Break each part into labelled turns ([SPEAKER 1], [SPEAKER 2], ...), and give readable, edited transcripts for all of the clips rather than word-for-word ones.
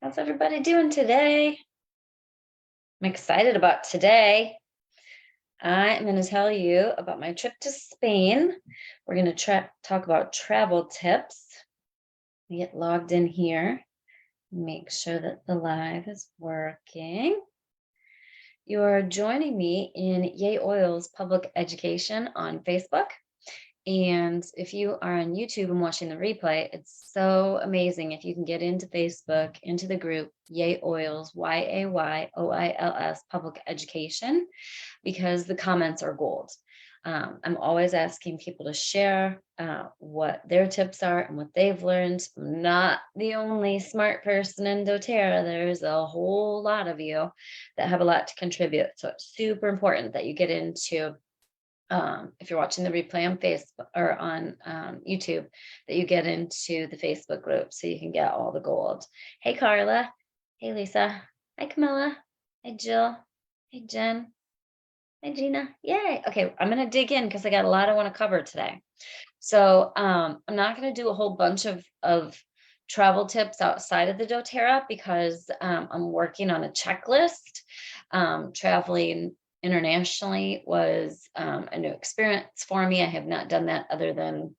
[SPEAKER 1] How's everybody doing today? I'm excited about today. I am going to tell you about my trip to Spain. We're going to talk about travel tips. Get logged in here. Make sure that the live is working. You are joining me in Yay Oils Public Education on Facebook. And if you are on YouTube and watching the replay, it's so amazing if you can get into Facebook, into the group Yay Oils, YAYOILS Public Education, because the comments are gold. I'm always asking people to share what their tips are and what they've learned. I'm not the only smart person in doTERRA. There's a whole lot of you that have a lot to contribute. So it's super important that you get into if you're watching the replay on Facebook or on YouTube, that you get into the Facebook group so you can get all the gold. Hey, Carla. Hey, Lisa. Hi, Camilla. Hi, Jill. Hey, Jen. Hi, Gina. Yay. Okay, I'm going to dig in because I got a lot I want to cover today. So I'm not going to do a whole bunch of travel tips outside of the doTERRA because I'm working on a checklist. Traveling internationally was a new experience for me. I have not done that other than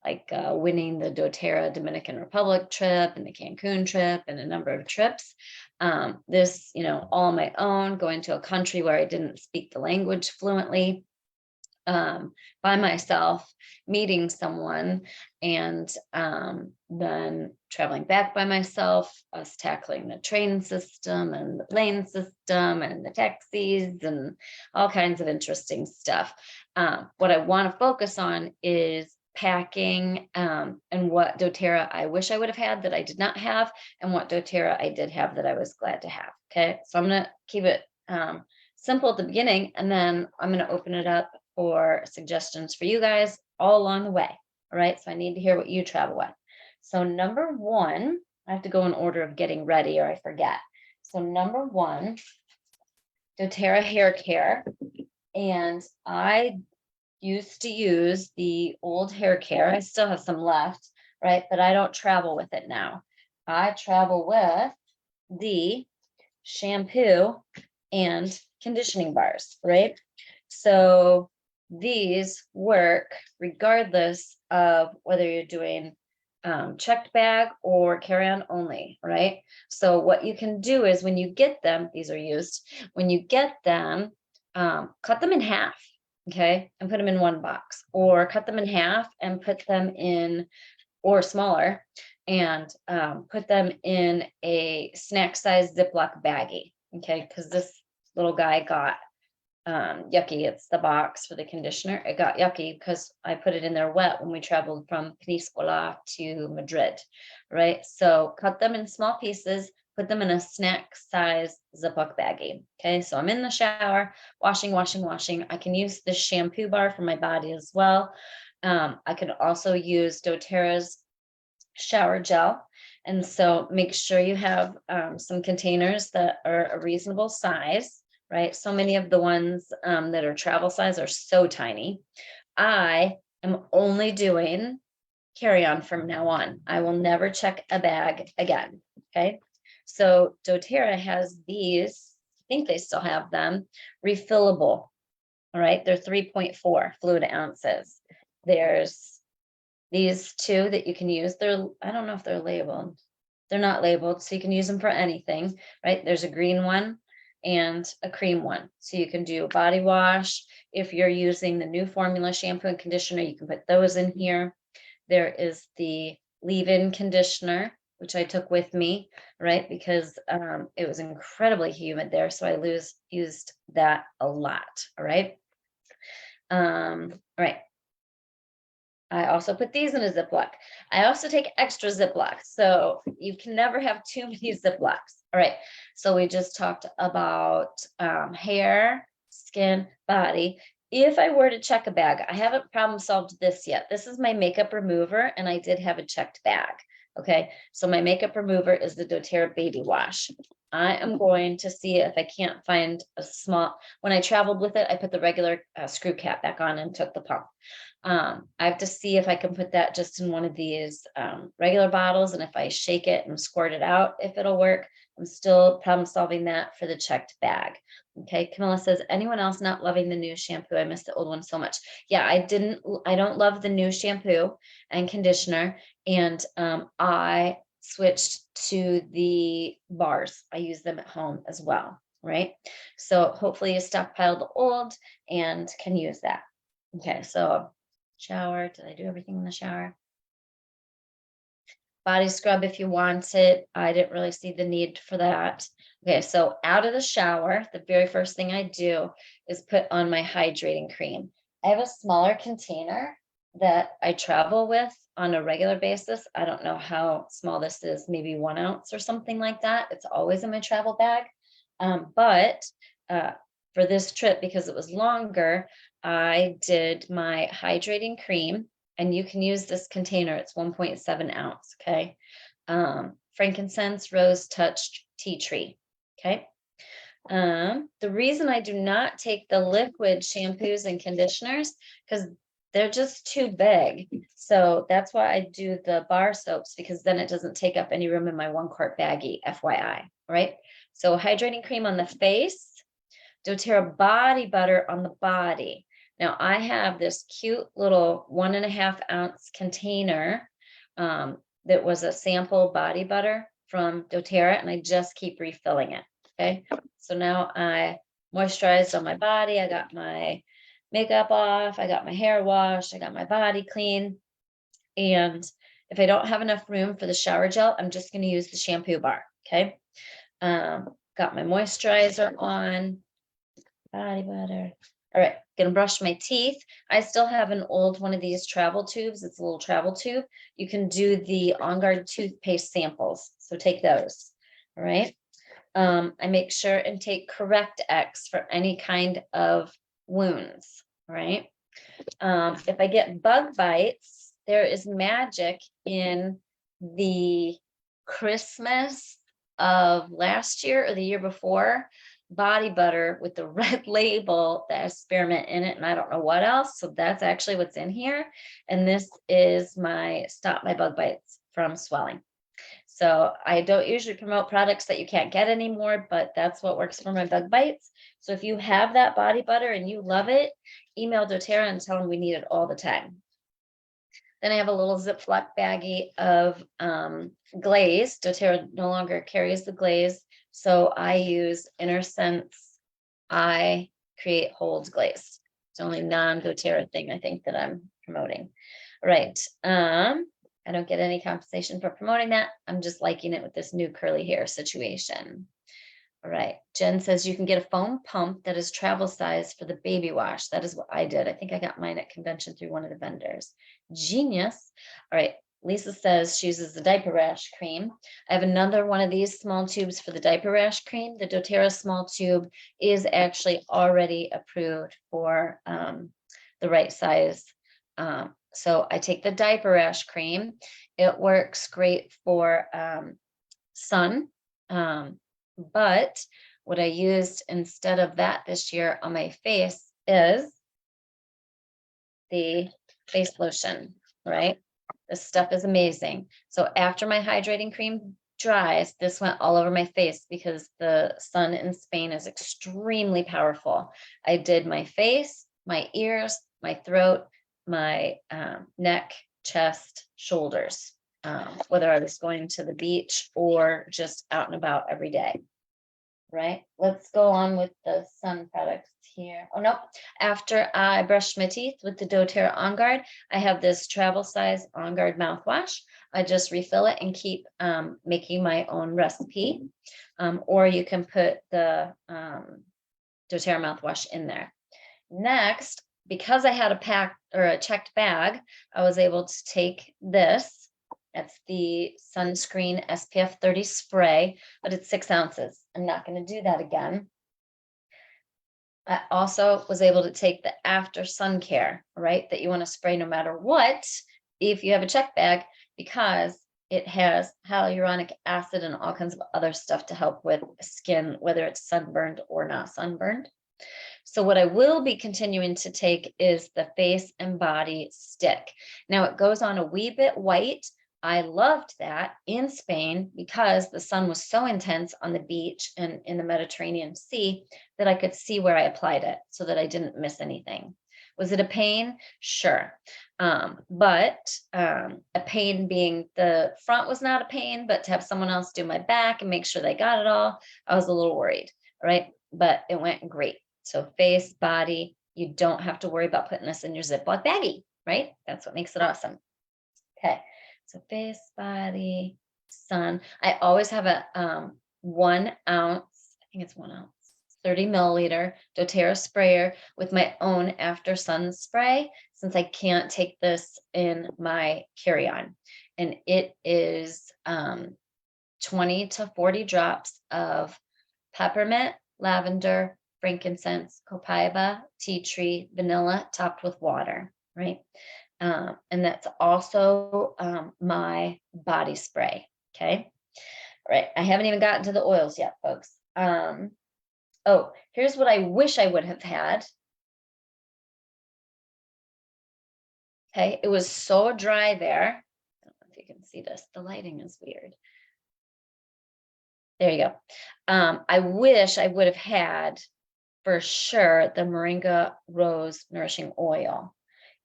[SPEAKER 1] like winning the doTERRA Dominican Republic trip and the Cancun trip and a number of trips. This, all on my own, going to a country where I didn't speak the language fluently, by myself, meeting someone, and then traveling back by myself, us tackling the train system and the plane system and the taxis and all kinds of interesting stuff. What I want to focus on is packing and what doTERRA I wish I would have had that I did not have, and what doTERRA I did have that I was glad to have. Okay, so I'm going to keep it simple at the beginning, and then I'm going to open it up for suggestions for you guys all along the way. All right, so I need to hear what you travel with. So number one, I have to go in order of getting ready or I forget. So number one, doTERRA hair care. And I used to use the old hair care. I still have some left, right? But I don't travel with it now. I travel with the shampoo and conditioning bars, right? So these work regardless of whether you're doing checked bag or carry-on only, right? So what you can do is when you get them, these are used, when you get them, cut them in half, okay, and put them in one box, or cut them in half and put them in, or smaller, and put them in a snack size Ziploc baggie, okay, because this little guy got yucky. It's the box for the conditioner. It got yucky because I put it in there wet when we traveled from Peníscola to Madrid, right? So cut them in small pieces, put them in a snack size Ziploc baggie. Okay, so I'm in the shower, washing. I can use the shampoo bar for my body as well. I can also use doTERRA's shower gel. And so make sure you have some containers that are a reasonable size, right? So many of the ones that are travel size are so tiny. I am only doing carry-on from now on. I will never check a bag again, okay? So doTERRA has these, I think they still have them, refillable, all right? They're 3.4 fluid ounces. There's these two that you can use. I don't know if they're labeled. They're not labeled, so you can use them for anything, right? There's a green one and a cream one. So you can do a body wash. If you're using the new formula shampoo and conditioner, you can put those in here. There is the leave-in conditioner, which I took with me, right? Because it was incredibly humid there. So I used that a lot. All right. All right. I also put these in a Ziploc. I also take extra Ziplocs. So you can never have too many Ziplocs. All right. So we just talked about hair, skin, body. If I were to check a bag, I haven't problem solved this yet. This is my makeup remover, and I did have a checked bag. Okay. So my makeup remover is the doTERRA Baby Wash. I am going to see if I can't find a small, when I traveled with it, I put the regular screw cap back on and took the pump. I have to see if I can put that just in one of these regular bottles, and if I shake it and squirt it out, if it'll work. I'm still problem solving that for the checked bag. Okay, Camilla says, anyone else not loving the new shampoo? I miss the old one so much. Yeah, I don't love the new shampoo and conditioner, and I switched to the bars. I use them at home as well, right? So hopefully you stockpile the old and can use that. Okay, so shower. Did I do everything in the shower? Body scrub if you want it. I didn't really see the need for that. Okay, so out of the shower, the very first thing I do is put on my hydrating cream. I have a smaller container that I travel with on a regular basis. I don't know how small this is, maybe 1 ounce or something like that. It's always in my travel bag. But for this trip, because it was longer, I did my hydrating cream, and you can use this container. It's 1.7 ounce. Okay. Frankincense, rose, touch, tea tree. Okay. The reason I do not take the liquid shampoos and conditioners, because they're just too big. So that's why I do the bar soaps, because then it doesn't take up any room in my 1 quart baggie, FYI. Right. So hydrating cream on the face, doTERRA body butter on the body. Now I have this cute little 1.5 ounce container that was a sample body butter from doTERRA, and I just keep refilling it. Okay, so now I moisturized on my body. I got my makeup off. I got my hair washed. I got my body clean. And if I don't have enough room for the shower gel, I'm just going to use the shampoo bar. Okay, got my moisturizer on. Body butter. All right, gonna brush my teeth. I still have an old one of these travel tubes. It's a little travel tube. You can do the On Guard toothpaste samples, so take those. All right. I make sure and take Correct X for any kind of wounds. Right. If I get bug bites, there is magic in the Christmas of last year or the year before body butter with the red label that has spearmint in it, and I don't know what else. So that's actually what's in here. And this is my Stop My Bug Bites from Swelling. So I don't usually promote products that you can't get anymore, but that's what works for my bug bites. So if you have that body butter and you love it, email doTERRA and tell them we need it all the time. Then I have a little Ziploc baggie of glaze. doTERRA no longer carries the glaze, so I use InnerSense I Create Holds glaze. It's the only non-doTERRA thing I think that I'm promoting. All right. I don't get any compensation for promoting that. I'm just liking it with this new curly hair situation. All right. Jen says you can get a foam pump that is travel size for the baby wash. That is what I did. I think I got mine at convention through one of the vendors. Genius. All right. Lisa says she uses the diaper rash cream. I have another one of these small tubes for the diaper rash cream. The doTERRA small tube is actually already approved for the right size. So I take the diaper rash cream. It works great for sun. But what I used instead of that this year on my face is the face lotion, right? This stuff is amazing. So after my hydrating cream dries, this went all over my face because the sun in Spain is extremely powerful. I did my face, my ears, my throat, my neck, chest, shoulders, whether I was going to the beach or just out and about every day. Right, let's go on with the sun products here. Oh, no, after I brush my teeth with the doTERRA On Guard, I have this travel size On Guard mouthwash. I just refill it and keep making my own recipe. Or you can put the doTERRA mouthwash in there. Next, because I had a pack or a checked bag, I was able to take this. That's the sunscreen SPF 30 spray, but it's 6 ounces. I'm not going to do that again. I also was able to take the after sun care, right? That you want to spray no matter what, if you have a check bag, because It has hyaluronic acid and all kinds of other stuff to help with skin, whether it's sunburned or not sunburned. So what I will be continuing to take is the face and body stick. Now it goes on a wee bit white. I loved that in Spain because the sun was so intense on the beach and in the Mediterranean Sea that I could see where I applied it so that I didn't miss anything. Was it a pain? Sure. But a pain being the front was not a pain, but to have someone else do my back and make sure they got it all, I was a little worried, right? But it went great. So face, body, you don't have to worry about putting this in your Ziploc baggie, right? That's what makes it awesome. Okay, so face, body, sun. I always have a 1 ounce, I think it's 1 ounce, 30 milliliter doTERRA sprayer with my own after sun spray, since I can't take this in my carry-on. And it is 20 to 40 drops of peppermint, lavender, frankincense, copaiba, tea tree, vanilla, topped with water, right? And that's also my body spray. Okay. All right. I haven't even gotten to the oils yet, folks. Oh, here's what I wish I would have had. Okay. It was so dry there. I don't know if you can see this. The lighting is weird. There you go. I wish I would have had for sure the Moringa Rose Nourishing Oil.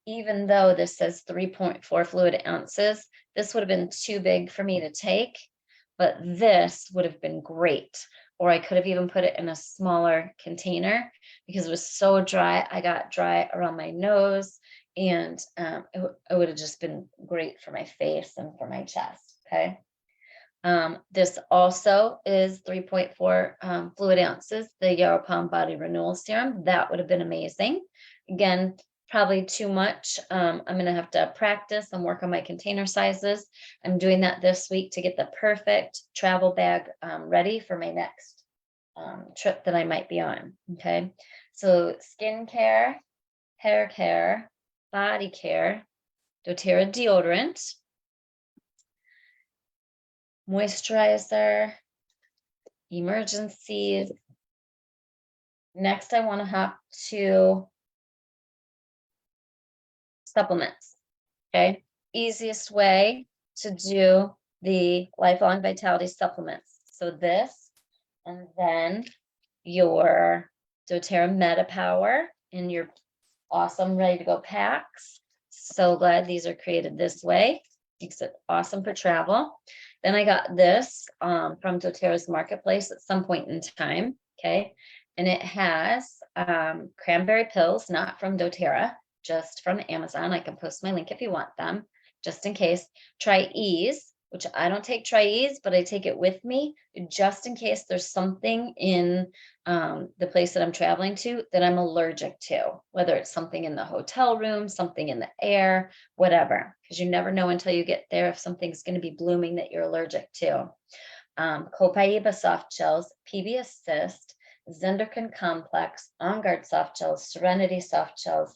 [SPEAKER 1] Even though this says 3.4 fluid ounces, this would have been too big for me to take, but this would have been great. Or I could have even put it in a smaller container because it was so dry. I got dry around my nose, and it would have just been great for my face and for my chest. Okay. This also is 3.4 fluid ounces, the Yarrow Palm Body Renewal Serum. That would have been amazing. Again, probably too much. I'm going to have to practice and work on my container sizes. I'm doing that this week to get the perfect travel bag ready for my next trip that I might be on. Okay. So skincare, hair care, body care, doTERRA deodorant, moisturizer, emergencies. Next, I want to hop to supplements. Okay. Easiest way to do the lifelong vitality supplements. So this, and then your doTERRA Meta Power in your awesome ready to go packs. So glad these are created this way. Makes it awesome for travel. Then I got this from doTERRA's marketplace at some point in time. Okay. And it has cranberry pills, not from doTERRA, just from Amazon. I can post my link if you want them, just in case. Tri-Ease, which I don't take Tri-Ease, but I take it with me just in case there's something in the place that I'm traveling to that I'm allergic to, whether it's something in the hotel room, something in the air, whatever, because you never know until you get there if something's going to be blooming that you're allergic to. Copaiba soft gels, PB Assist, Zenderkin Complex, On Guard soft gels, Serenity soft gels,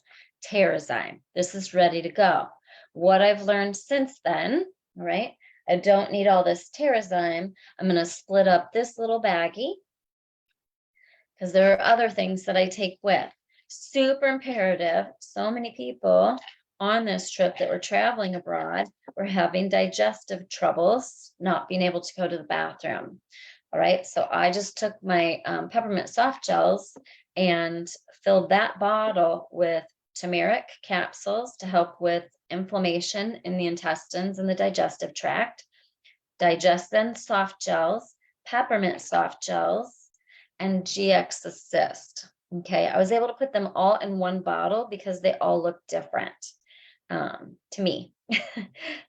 [SPEAKER 1] TerraZyme. This is ready to go. What I've learned since then, right? I don't need all this TerraZyme. I'm going to split up this little baggie because there are other things that I take with. Super imperative. So many people on this trip that were traveling abroad were having digestive troubles, not being able to go to the bathroom. All right. So I just took my peppermint soft gels and filled that bottle with turmeric capsules to help with inflammation in the intestines and the digestive tract, Digestin soft gels, peppermint soft gels, and GX Assist. Okay, I was able to put them all in one bottle because they all look different to me.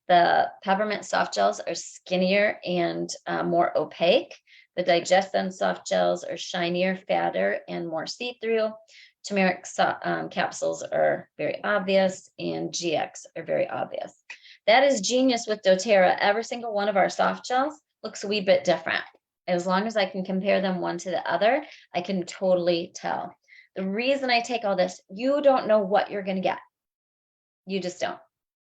[SPEAKER 1] The peppermint soft gels are skinnier and more opaque. The Digestin soft gels are shinier, fatter, and more see-through. Turmeric capsules are very obvious, and GX are very obvious. That is genius with doTERRA. Every single one of our soft gels looks a wee bit different. As long as I can compare them one to the other, I can totally tell. The reason I take all this, you don't know what you're going to get. You just don't.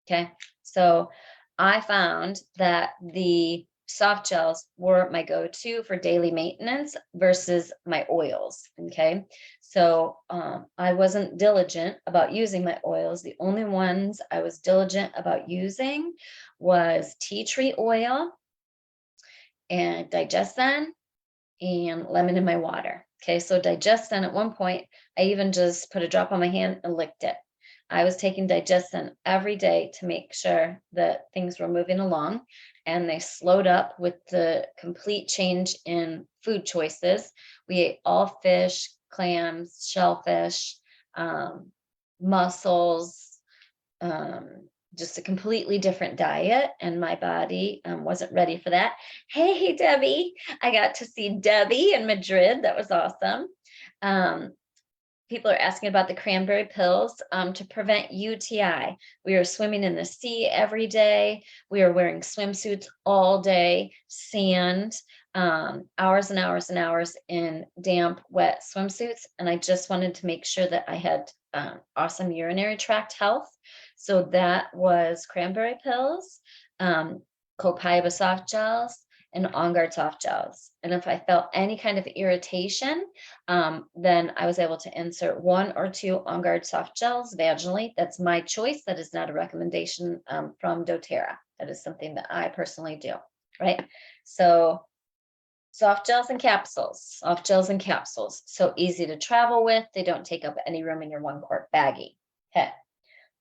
[SPEAKER 1] Okay. So I found that the soft gels were my go-to for daily maintenance versus my oils. Okay. So I wasn't diligent about using my oils. The only ones I was diligent about using was tea tree oil and digestin and lemon in my water. Okay, so digestin at one point, I even just put a drop on my hand and licked it. I was taking digestin every day to make sure that things were moving along and they slowed up with the complete change in food choices. We ate all fish, clams, shellfish, um, mussels, um, just a completely different diet, and my body wasn't ready for that. Hey, Debbie, I got to see Debbie in Madrid. That was awesome. Um, People are asking about the cranberry pills to prevent UTI. We are swimming in the sea every day. We are wearing swimsuits all day, sand, hours and hours and hours in damp, wet swimsuits. And I just wanted to make sure that I had awesome urinary tract health. So that was cranberry pills, copaiba soft gels, and On Guard soft gels. And if I felt any kind of irritation, then I was able to insert 1 or 2 On Guard soft gels vaginally. That's my choice. That is not a recommendation from doTERRA. That is something that I personally do, right? So soft gels and capsules, soft gels and capsules. So easy to travel with. They don't take up any room in your 1 quart baggie. Okay.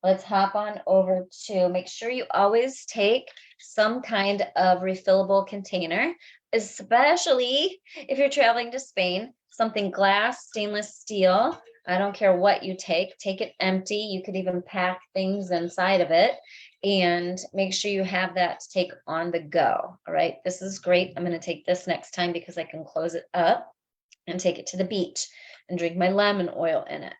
[SPEAKER 1] Let's hop on over to make sure you always take some kind of refillable container, especially if you're traveling to Spain, something glass, stainless steel. I don't care what you take it empty. You could even pack things inside of it and make sure you have that to take on the go. All right, this is great. I'm going to take this next time because I can close it up and take it to the beach and drink my lemon oil in it.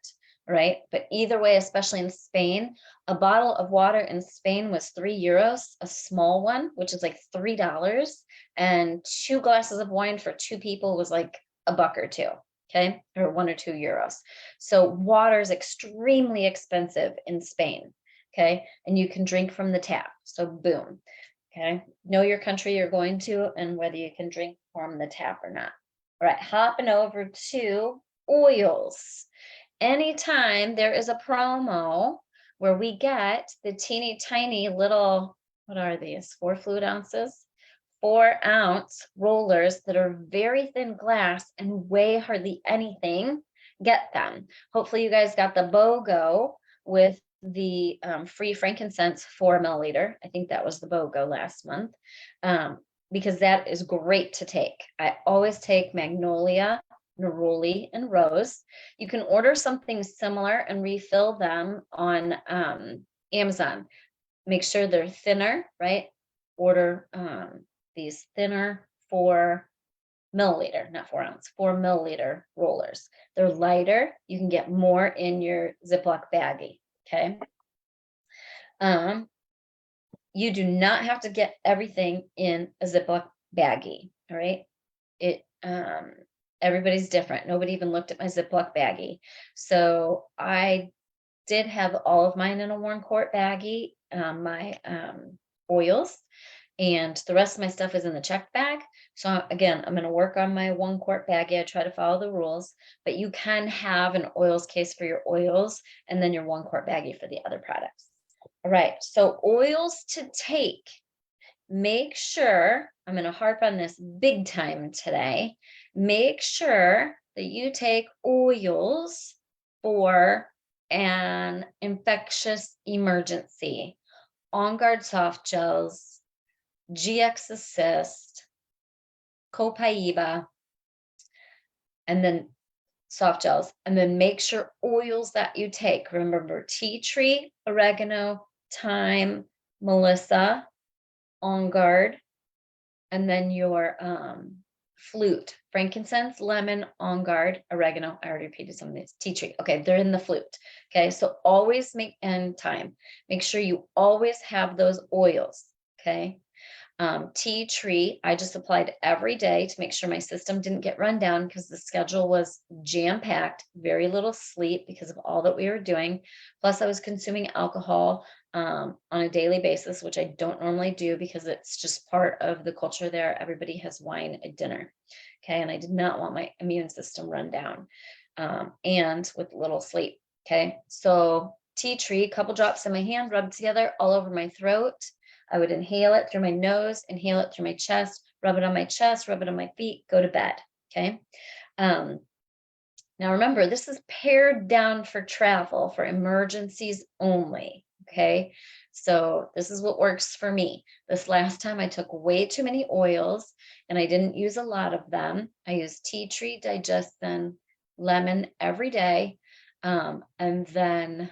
[SPEAKER 1] Right. But either way, especially in Spain, a bottle of water in Spain was €3, a small one, which is like $3. And 2 glasses of wine for 2 people was like a buck or two. Okay. Or €1 or €2. So water is extremely expensive in Spain. Okay. And you can drink from the tap. So boom. Okay. Know your country you're going to and whether you can drink from the tap or not. All right. Hopping over to oils. Anytime there is a promo where we get the teeny tiny little, what are these? 4 fluid ounces, 4 ounce rollers that are very thin glass and weigh hardly anything, get them. Hopefully you guys got the BOGO with the free frankincense 4 milliliter. I think that was the BOGO last month. Because that is great to take. I always take magnolia, neroli, and rose. You can order something similar and refill them on Amazon. Make sure they're thinner, right? Order these thinner 4 milliliter, not 4 ounce, 4 milliliter rollers. They're lighter. You can get more in your Ziploc baggie. Okay. You do not have to get everything in a Ziploc baggie. All right. It everybody's different. Nobody even looked at my Ziploc baggie. So I did have all of mine in a 1 quart baggie, my oils, and the rest of my stuff is in the checked bag. So again, I'm going to work on my 1 quart baggie. I try to follow the rules, but you can have an oils case for your oils and then your 1 quart baggie for the other products. All right. So oils to take. Make sure, I'm going to harp on this big time today. Make sure that you take oils for an infectious emergency. On Guard soft gels, GX Assist, Copaiba, and then soft gels. And then make sure oils that you take. Remember tea tree, oregano, thyme, melissa, On Guard, and then your flute, frankincense, lemon, On Guard, oregano. I already repeated some of these. Tea tree. Okay, they're in the flute. Okay, so always and thyme. Make sure you always have those oils. Okay. Tea tree, I just applied every day to make sure my system didn't get run down because the schedule was jam-packed, very little sleep because of all that we were doing. Plus, I was consuming alcohol on a daily basis, which I don't normally do because it's just part of the culture there. Everybody has wine at dinner. Okay. And I did not want my immune system run down, and with little sleep. Okay. So tea tree, couple drops in my hand, rubbed together all over my throat. I would inhale it through my nose, inhale it through my chest, rub it on my chest, rub it on my feet, go to bed. Okay. Um, Now remember, this is pared down for travel, for emergencies only. Okay. So this is what works for me. This last time I took way too many oils and I didn't use a lot of them. I used tea tree, digestin, lemon every day. And then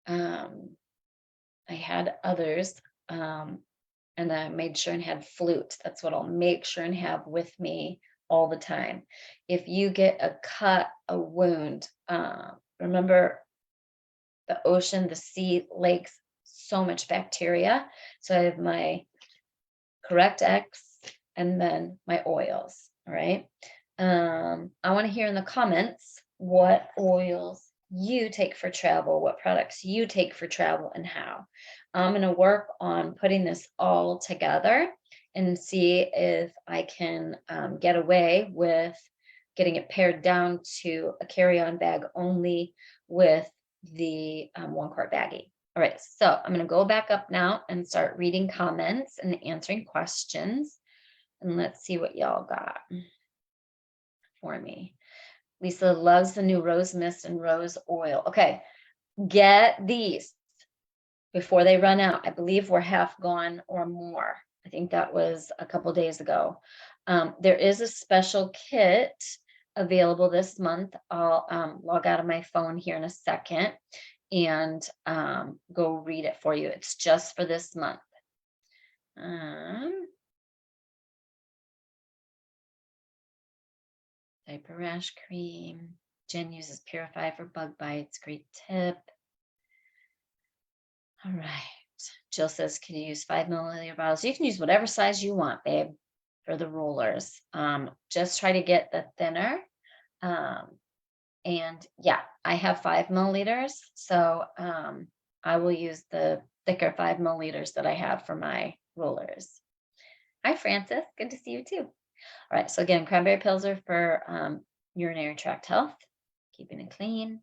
[SPEAKER 1] I had others. And I made sure and had flute. That's what I'll make sure and have with me all the time. If you get a cut, a wound, remember the ocean, the sea, lakes, so much bacteria. So I have my correct X and then my oils. All right. I want to hear in the comments what oils you take for travel, what products you take for travel, and how. I'm going to work on putting this all together and see if I can get away with getting it pared down to a carry-on bag only with the 1 quart baggie. All right, so I'm going to go back up now and start reading comments and answering questions. And let's see what y'all got for me. Lisa loves the new rose mist and rose oil. Okay, get these before they run out. I believe we're half gone or more. I think that was a couple days ago. There is a special kit available this month. I'll log out of my phone here in a second and go read it for you. It's just for this month. Diaper rash cream. Jen uses Purify for bug bites. Great tip. All right. Jill says, can you use 5 milliliter bottles? You can use whatever size you want, babe, for the rollers. Just try to get the thinner. And yeah, I have 5 milliliters. So I will use the thicker 5 milliliters that I have for my rollers. Hi, Francis. Good to see you too. All right. So again, cranberry pills are for urinary tract health, keeping it clean.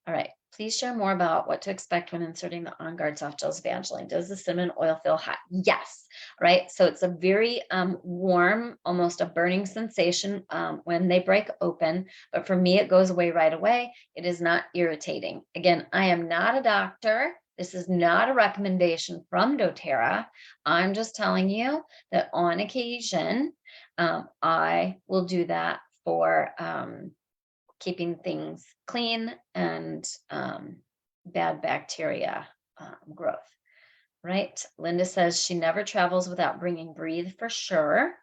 [SPEAKER 1] All right. Please share more about what to expect when inserting the On Guard soft gels vaginally. Does the cinnamon oil feel hot? Yes. Right. So it's a very warm, almost a burning sensation when they break open. But for me, it goes away right away. It is not irritating. Again, I am not a doctor. This is not a recommendation from doTERRA. I'm just telling you that on occasion, I will do that for keeping things clean and bad bacteria growth, right? Linda says she never travels without bringing Breathe for sure.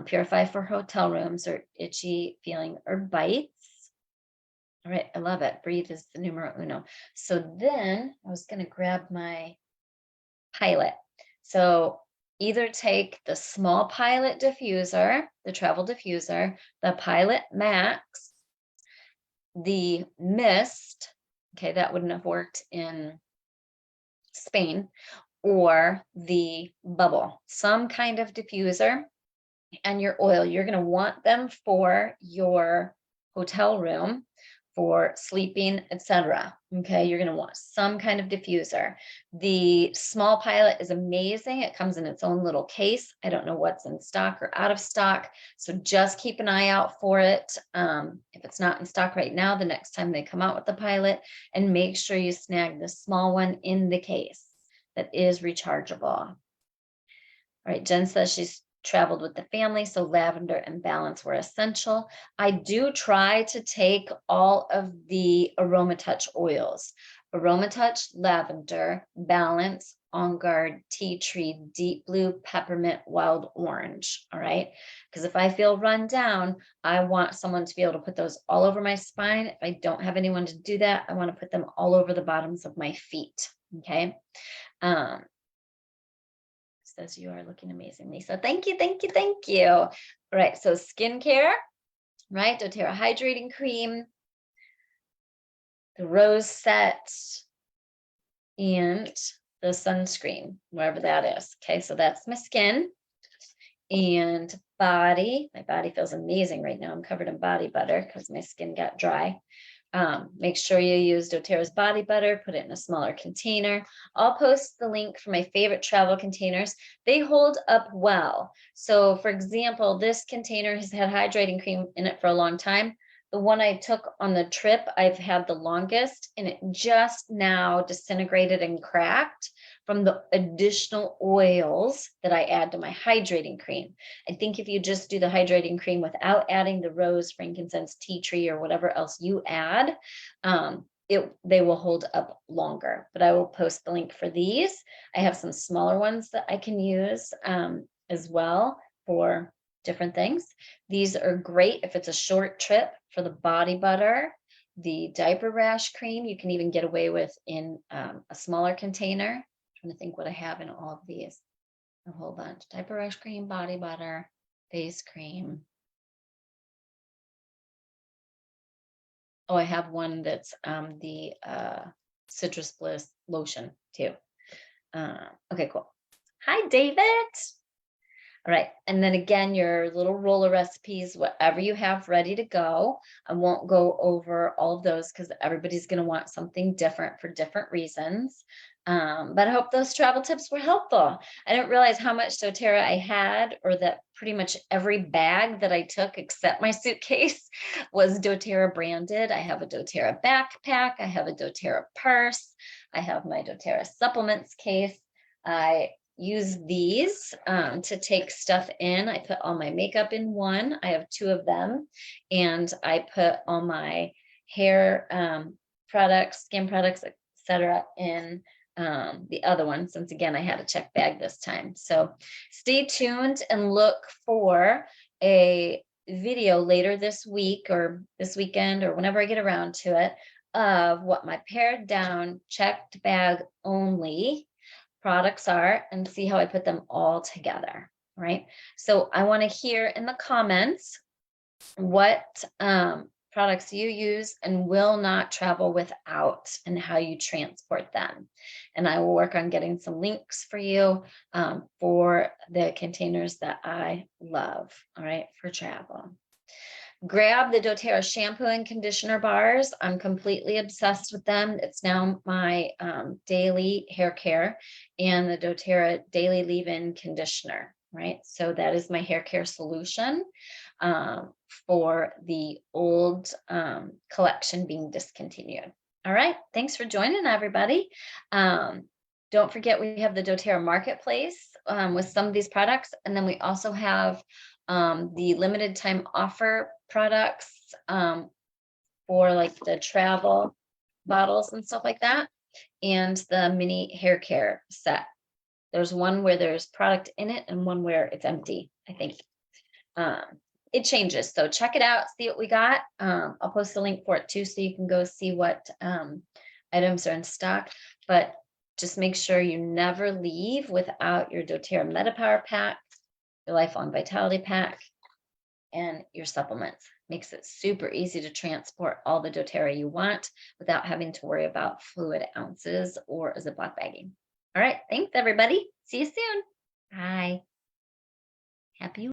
[SPEAKER 1] Purify for hotel rooms or itchy feeling or bites. All right, I love it. Breathe is the numero uno. So then I was going to grab my pilot. So either take the small pilot diffuser, the travel diffuser, the Pilot Max, the mist, okay, that wouldn't have worked in Spain, or the bubble, some kind of diffuser, and your oil. You're going to want them for your hotel room, for sleeping, etc. Okay, you're going to want some kind of diffuser. The small pilot is amazing. It comes in its own little case. I don't know what's in stock or out of stock, so just keep an eye out for it. If it's not in stock right now, the next time they come out with the pilot, and make sure you snag the small one in the case that is rechargeable. All right, Jen says she's traveled with the family, so lavender and balance were essential. I do try to take all of the Aroma Touch oils. Aroma Touch, lavender, balance, On Guard, tea tree, deep blue, peppermint, wild orange. All right. Because if I feel run down, I want someone to be able to put those all over my spine. If I don't have anyone to do that, I want to put them all over the bottoms of my feet. Okay. Says you are looking amazing, Lisa. Thank you, thank you, thank you. All right, so skincare, right? doTERRA hydrating cream. the rose set, and the sunscreen, wherever that is. Okay, so that's my skin and body. My body feels amazing right now. I'm covered in body butter because my skin got dry. Make sure you use doTERRA's body butter, put it in a smaller container. I'll post the link for my favorite travel containers. They hold up well. So for example, this container has had hydrating cream in it for a long time. The one I took on the trip, I've had the longest, and it just now disintegrated and cracked from the additional oils that I add to my hydrating cream. I think if you just do the hydrating cream without adding the rose, frankincense, tea tree, or whatever else you add, they will hold up longer. But I will post the link for these. I have some smaller ones that I can use as well for different things. These are great if it's a short trip for the body butter. The diaper rash cream you can even get away with in a smaller container. I'm trying to think what I have in all of these. A whole bunch. Diaper rash cream, body butter, face cream. Oh, I have one that's the Citrus Bliss lotion too. Okay, cool. Hi, David. All right. And then again, your little roller recipes, whatever you have ready to go. I won't go over all of those because everybody's going to want something different for different reasons. But I hope those travel tips were helpful. I didn't realize how much doTERRA I had, or that pretty much every bag that I took except my suitcase was doTERRA branded. I have a doTERRA backpack. I have a doTERRA purse. I have my doTERRA supplements case. I use these to take stuff in. I put all my makeup in one. I have two of them. And I put all my hair products, skin products, etc. in the other one, since again I had a check bag this time. So stay tuned and look for a video later this week or this weekend or whenever I get around to it of what my pared down checked bag only products are and see how I put them all together, right? So I want to hear in the comments what products you use and will not travel without and how you transport them. And I will work on getting some links for you for the containers that I love, all right, for travel. Grab the doTERRA shampoo and conditioner bars. I'm completely obsessed with them. It's now my daily hair care, and the doTERRA daily leave-in conditioner, right? So that is my hair care solution for the old collection being discontinued. All right, thanks for joining, everybody. Don't forget, we have the doTERRA marketplace with some of these products, and then we also have the limited time offer products for like the travel bottles and stuff like that, and the mini hair care set. There's one where there's product in it and one where it's empty, I think. It changes, so check it out, see what we got. I'll post the link for it too, so you can go see what items are in stock. But just make sure you never leave without your doTERRA MetaPower pack, your Lifelong Vitality pack, and your supplements. Makes it super easy to transport all the doTERRA you want without having to worry about fluid ounces or Ziploc bagging. All right, thanks everybody. See you soon. Bye. Happy